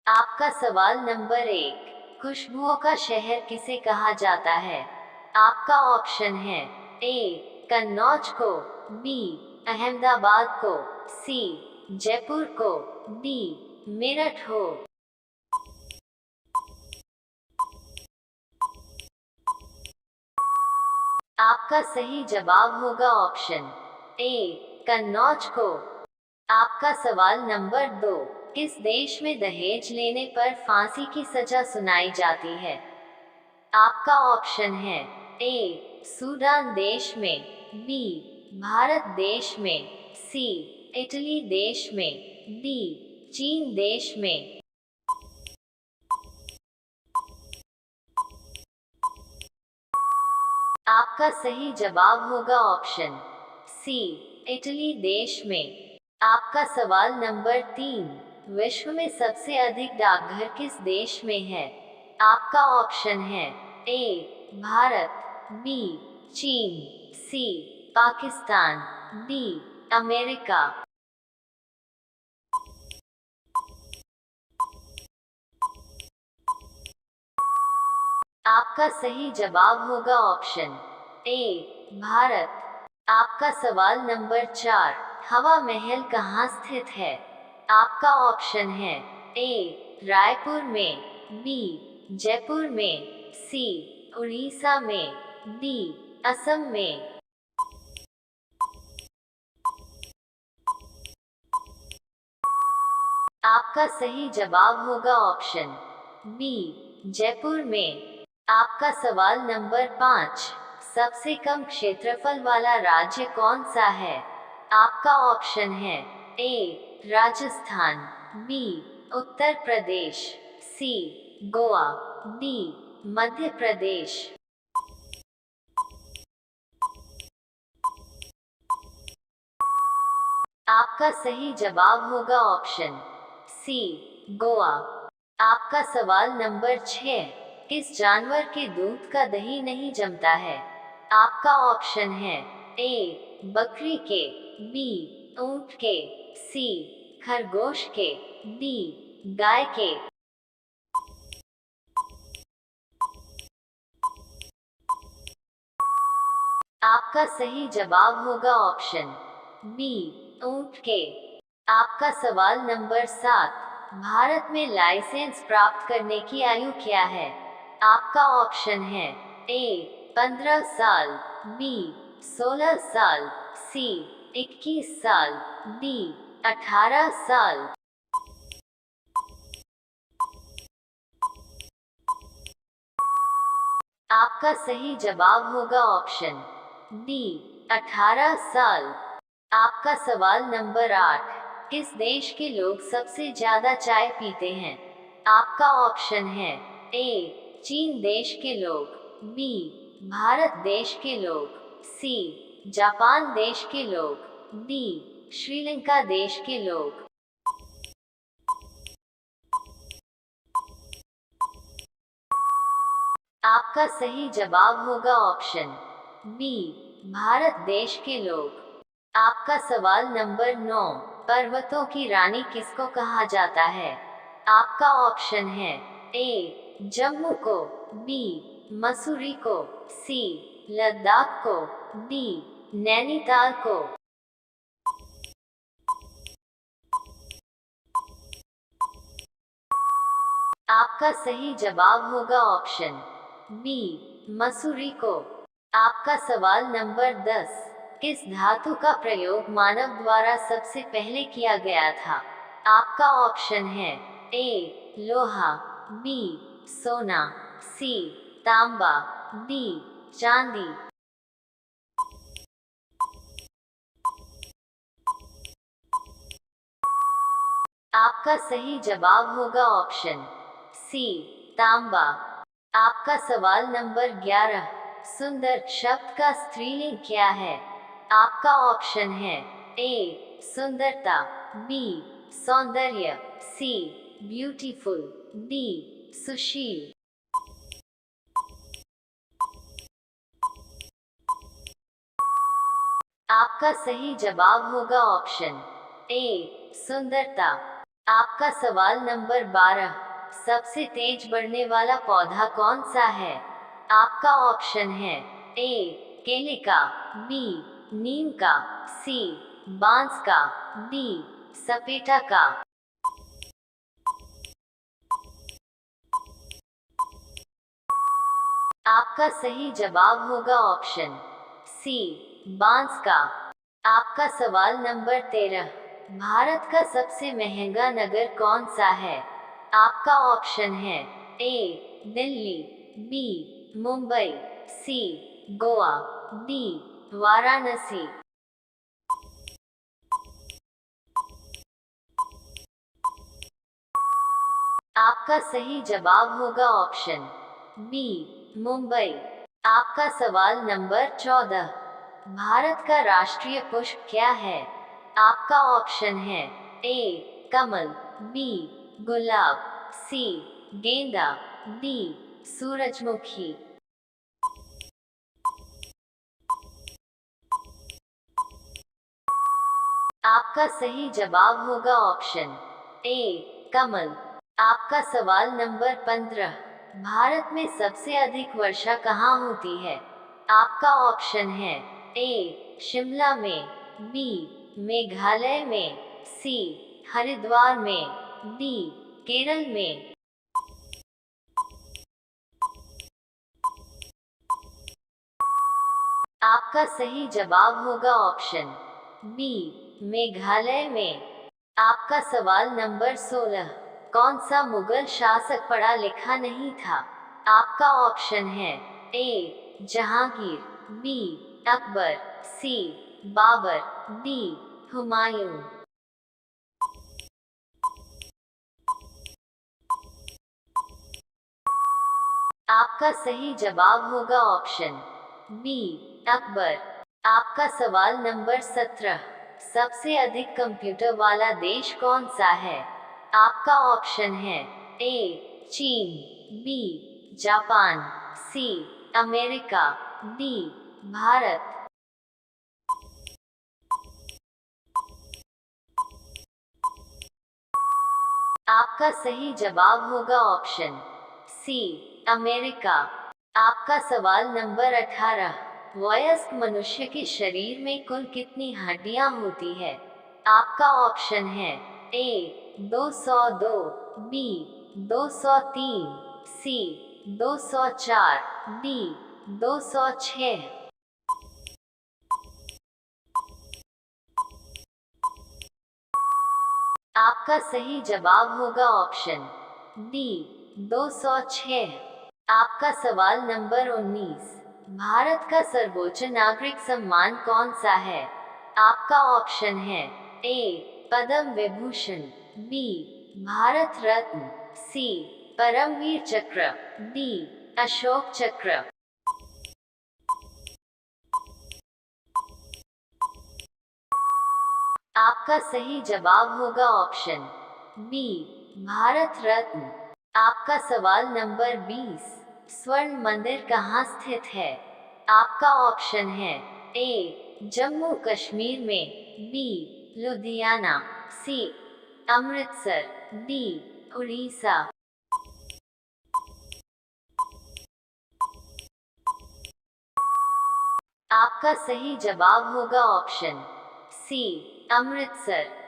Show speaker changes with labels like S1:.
S1: आपका सवाल नंबर 1, खुशबुओं का शहर किसे कहा जाता है? आपका ऑप्शन है ए कन्नौज को, बी अहमदाबाद को, सी जयपुर को, डी मेरठ हो। आपका सही जवाब होगा ऑप्शन ए कन्नौज को। आपका सवाल नंबर 2, किस देश में दहेज लेने पर फांसी की सजा सुनाई जाती है? आपका ऑप्शन है ए सूडान देश में, बी भारत देश में, सी इटली देश में, डी चीन देश में। आपका सही जवाब होगा ऑप्शन सी इटली देश में। आपका सवाल नंबर 3, विश्व में सबसे अधिक डाकघर किस देश में है? आपका ऑप्शन है ए भारत, बी चीन, सी पाकिस्तान, डी अमेरिका। आपका सही जवाब होगा ऑप्शन ए भारत। आपका सवाल नंबर 4, हवा महल कहाँ स्थित है? आपका ऑप्शन है ए रायपुर में, बी जयपुर में, सी उड़ीसा में, डी असम में। आपका सही जवाब होगा ऑप्शन बी जयपुर में। आपका सवाल नंबर 5, सबसे कम क्षेत्रफल वाला राज्य कौन सा है? आपका ऑप्शन है ए राजस्थान, बी उत्तर प्रदेश, सी गोवा, डी मध्य प्रदेश। आपका सही जवाब होगा ऑप्शन सी गोवा। आपका सवाल नंबर 6, किस जानवर के दूध का दही नहीं जमता है? आपका ऑप्शन है ए बकरी के, बी ऊंट के, सी खरगोश के, डी गाय के। आपका सही जवाब होगा ऑप्शन बी ऊंट के। आपका सवाल नंबर 7, भारत में लाइसेंस प्राप्त करने की आयु क्या है? आपका ऑप्शन है ए 15 साल, बी 16 साल, सी 21 साल, डी 18 साल। आपका सही जवाब होगा ऑप्शन डी 18 साल। आपका सवाल नंबर 8, किस देश के लोग सबसे ज्यादा चाय पीते हैं? आपका ऑप्शन है ए चीन देश के लोग, बी भारत देश के लोग, सी जापान देश के लोग, डी श्रीलंका देश के लोग। आपका सही जवाब होगा ऑप्शन बी भारत देश के लोग। आपका सवाल नंबर 9, पर्वतों की रानी किसको कहा जाता है? आपका ऑप्शन है ए जम्मू को, बी मसूरी को, सी लद्दाख को, डी नैनीताल को। आपका सही जवाब होगा ऑप्शन बी मसूरी को। आपका सवाल नंबर 10, किस धातु का प्रयोग मानव द्वारा सबसे पहले किया गया था? आपका ऑप्शन है ए लोहा, बी सोना, सी तांबा, डी चांदी। आपका सही जवाब होगा ऑप्शन सी तांबा। आपका सवाल नंबर 11, सुंदर शब्द का स्त्रीलिंग क्या है? आपका ऑप्शन है ए सुंदरता, बी सौंदर्य, सी ब्यूटीफुल, डी सुशील। आपका सही जवाब होगा ऑप्शन ए सुंदरता। आपका सवाल नंबर 12, सबसे तेज बढ़ने वाला पौधा कौन सा है? आपका ऑप्शन है ए केले का, बी नीम का, सी बांस का, डी सपेटा का। आपका सही जवाब होगा ऑप्शन सी बांस का। आपका सवाल नंबर 13, भारत का सबसे महंगा नगर कौन सा है? आपका ऑप्शन है ए दिल्ली, बी मुंबई, सी गोवा, डी वाराणसी। आपका सही जवाब होगा ऑप्शन बी मुंबई। आपका सवाल नंबर 14, भारत का राष्ट्रीय पुष्प क्या है? आपका ऑप्शन है ए कमल, बी गुलाब, सी गेंदा, डी सूरजमुखी। आपका सही जवाब होगा ऑप्शन ए कमल। आपका सवाल नंबर 15, भारत में सबसे अधिक वर्षा कहाँ होती है? आपका ऑप्शन है ए शिमला में, बी मेघालय में, सी हरिद्वार में, डी केरल में। आपका सही जवाब होगा ऑप्शन बी मेघालय में। आपका सवाल नंबर 16, कौन सा मुगल शासक पढ़ा लिखा नहीं था? आपका ऑप्शन है ए जहांगीर, बी अकबर, सी बाबर, डी हुमायूं। आपका सही जवाब होगा ऑप्शन बी अकबर। आपका सवाल नंबर 17, सबसे अधिक कंप्यूटर वाला देश कौन सा है? आपका ऑप्शन है ए चीन, B Japan, C America, D Bharat. आपका सही जवाब होगा ऑप्शन सी अमेरिका। आपका सवाल नंबर 18, वयस्क मनुष्य के शरीर में कुल कितनी हड्डियां होती है? आपका ऑप्शन है ए 202, बी 203, सी 204, डी 206। आपका सही जवाब होगा ऑप्शन डी 206। आपका सवाल नंबर 19, भारत का सर्वोच्च नागरिक सम्मान कौन सा है? आपका ऑप्शन है ए पद्म विभूषण, बी भारत रत्न, सी परमवीर चक्र, डी अशोक चक्र। आपका सही जवाब होगा ऑप्शन बी भारत रत्न। आपका सवाल नंबर 20, स्वर्ण मंदिर कहाँ स्थित है? आपका ऑप्शन है ए जम्मू कश्मीर में, बी लुधियाना, सी अमृतसर, डी उड़ीसा। आपका सही जवाब होगा ऑप्शन सी अमृतसर।